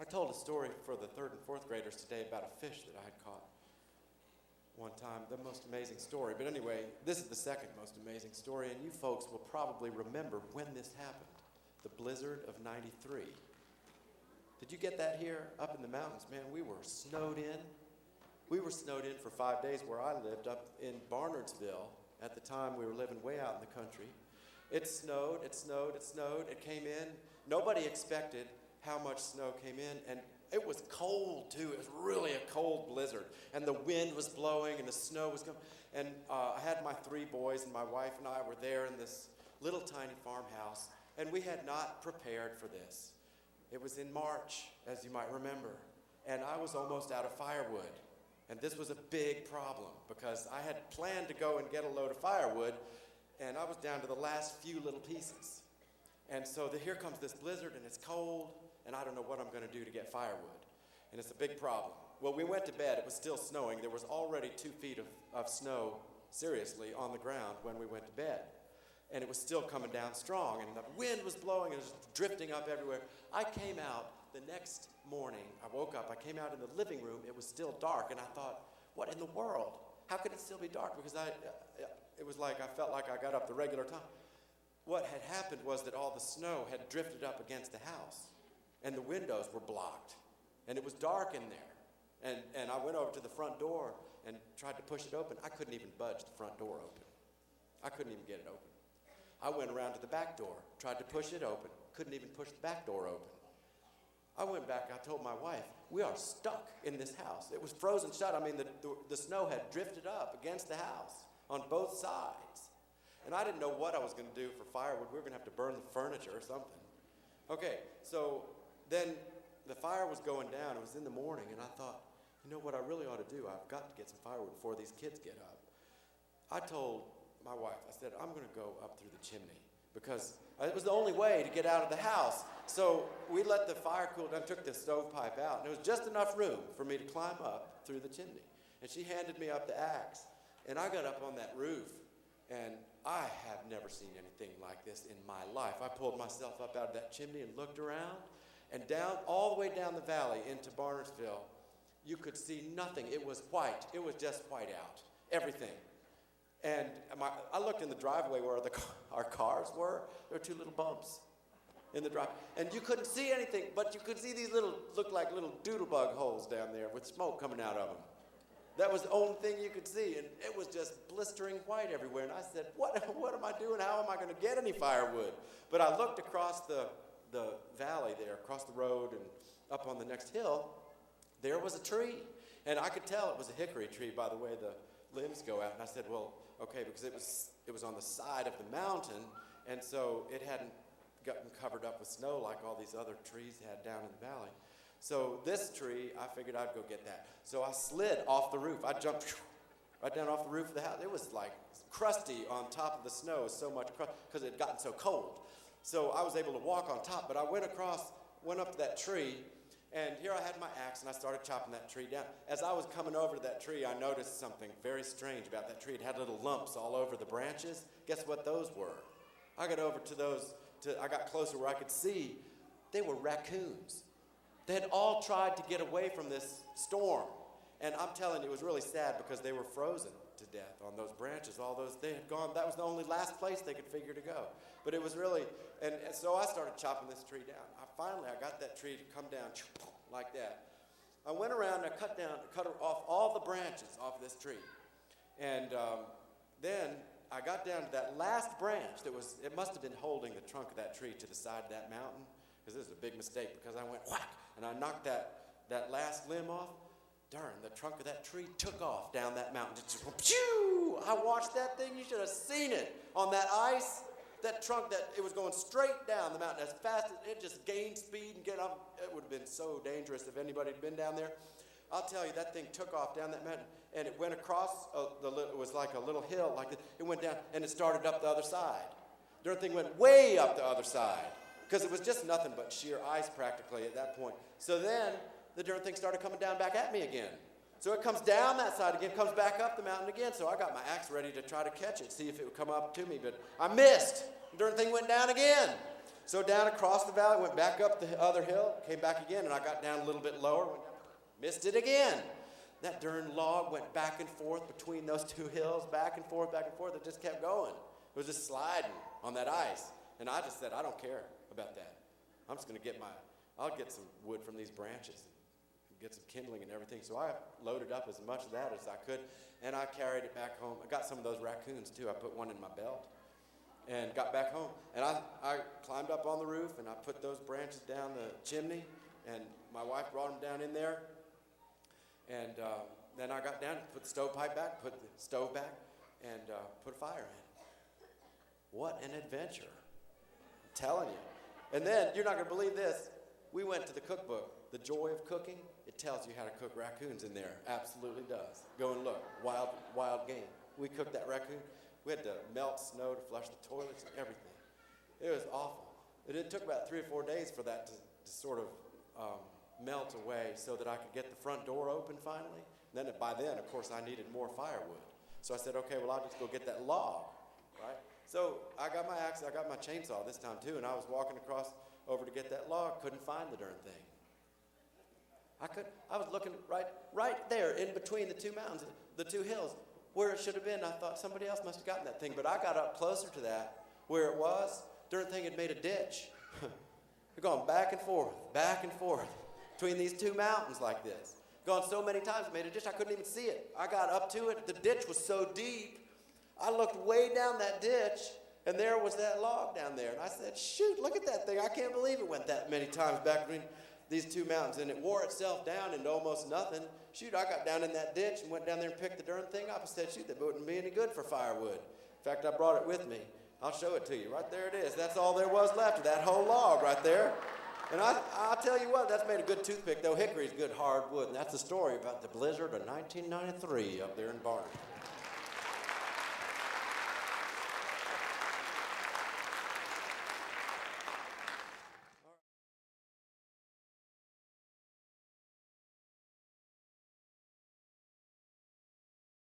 I told a story for the third and fourth graders today about a fish that I had caught one time, the most amazing story. But anyway, this is the second most amazing story, and you folks will probably remember when this happened, the blizzard of '93. Did you get that here up in the mountains? Man, we were snowed in. We were snowed in for 5 days where I lived up in Barnardsville. At the time, we were living way out in the country. It snowed, it snowed, it snowed, it came in. Nobody expected how much snow came in, and it was cold too. It was really a cold blizzard, and the wind was blowing, and the snow was coming. And I had my 3 boys, and my wife and I were there in this little tiny farmhouse, and we had not prepared for this. It was in March, as you might remember, and I was almost out of firewood. And this was a big problem because I had planned to go and get a load of firewood, and I was down to the last few little pieces. And so here comes this blizzard, and it's cold, and I don't know what I'm going to do to get firewood. And it's a big problem. Well, we went to bed. It was still snowing. There was already 2 feet of snow, seriously, on the ground when we went to bed. And it was still coming down strong, and the wind was blowing, and it was drifting up everywhere. I came out the next morning. I woke up. I came out in the living room. It was still dark, and I thought, what in the world? How could it still be dark? Because it was like I felt like I got up the regular time. What had happened was that all the snow had drifted up against the house, and the windows were blocked, and it was dark in there. And I went over to the front door and tried to push it open. I couldn't even budge the front door open. I couldn't even get it open. I went around to the back door, tried to push it open, couldn't even push the back door open. I went back, I told my wife, we are stuck in this house. It was frozen shut. I mean, the snow had drifted up against the house on both sides. And I didn't know what I was going to do for firewood. We were going to have to burn the furniture or something. Okay, so then the fire was going down. It was in the morning, and I thought, you know what I really ought to do? I've got to get some firewood before these kids get up. I told my wife, I said, I'm going to go up through the chimney because it was the only way to get out of the house. So we let the fire cool down, took the stovepipe out, and there was just enough room for me to climb up through the chimney. And she handed me up the axe, and I got up on that roof, and I have never seen anything like this in my life. I pulled myself up out of that chimney and looked around, and down, all the way down the valley into Barnardsville, you could see nothing. It was white. It was just white out, everything. And I looked in the driveway where our cars were. There were 2 little bumps in the drive. And you couldn't see anything, but you could see these looked like little doodlebug holes down there with smoke coming out of them. That was the only thing you could see, and it was just blistering white everywhere. And I said, what am I doing? How am I going to get any firewood? But I looked across the valley there, across the road and up on the next hill. There was a tree, and I could tell it was a hickory tree by the way the limbs go out. And I said, well, okay, because it was on the side of the mountain, and so it hadn't gotten covered up with snow like all these other trees had down in the valley. So this tree, I figured I'd go get that. So I slid off the roof. I jumped right down off the roof of the house. It was like crusty on top of the snow. It was so much crust because it had gotten so cold. So I was able to walk on top, but I went up to that tree, and here I had my axe, and I started chopping that tree down. As I was coming over to that tree, I noticed something very strange about that tree. It had little lumps all over the branches. Guess what those were? I got over to those, I got closer where I could see. They were raccoons. They had all tried to get away from this storm. And I'm telling you, it was really sad because they were frozen to death on those branches. They had gone, that was the only last place they could figure to go. But it was really, and so I started chopping this tree down. I got that tree to come down like that. I went around and I cut off all the branches off this tree. And then I got down to that last branch it must have been holding the trunk of that tree to the side of that mountain, because this is a big mistake, because I went whack, and I knocked that last limb off. Darn, the trunk of that tree took off down that mountain. It just went, pew! I watched that thing. You should have seen it on that ice. That trunk, it was going straight down the mountain as fast as it just gained speed and get up. It would have been so dangerous if anybody had been down there. I'll tell you, that thing took off down that mountain, and it went across, it was like a little hill, like this. It went down, and it started up the other side. The thing went way up the other side, because it was just nothing but sheer ice practically at that point. So then, the darn thing started coming down back at me again. So it comes down that side again, comes back up the mountain again. So I got my axe ready to try to catch it, see if it would come up to me, but I missed. The darn thing went down again. So down across the valley, went back up the other hill, came back again, and I got down a little bit lower, missed it again. That darn log went back and forth between those two hills, back and forth, it just kept going. It was just sliding on that ice. And I just said, I don't care about that. I'm just going to I'll get some wood from these branches and get some kindling and everything. So I loaded up as much of that as I could, and I carried it back home. I got some of those raccoons, too. I put one in my belt and got back home. And I climbed up on the roof, and I put those branches down the chimney, and my wife brought them down in there. And then I got down, put the stovepipe back, put the stove back, and put a fire in. What an adventure. I'm telling you. And then, you're not going to believe this, we went to the cookbook, The Joy of Cooking. It tells you how to cook raccoons in there. Absolutely does. Go and look. Wild game. We cooked that raccoon. We had to melt snow to flush the toilets and everything. It was awful. It took about 3 or 4 days for that to sort of melt away so that I could get the front door open finally. And then by then, of course, I needed more firewood. So I said, okay, well, I'll just go get that log, right? So I got my axe, I got my chainsaw this time too, and I was walking across over to get that log, couldn't find the darn thing. I was looking right there in between the two mountains, the two hills, where it should have been. I thought somebody else must have gotten that thing, but I got up closer to that, where it was. Darn thing had made a ditch. We're going back and forth, between these two mountains like this. Gone so many times, it made a ditch, I couldn't even see it. I got up to it, the ditch was so deep, I looked way down that ditch, and there was that log down there. And I said, shoot, look at that thing. I can't believe it went that many times back between these two mountains. And it wore itself down into almost nothing. Shoot, I got down in that ditch and went down there and picked the darn thing up and said, shoot, that wouldn't be any good for firewood. In fact, I brought it with me. I'll show it to you. Right there it is. That's all there was left of that whole log right there. And I'll tell you what, that's made a good toothpick, though. Hickory's good hardwood. And that's the story about the blizzard of 1993 up there in Barnum.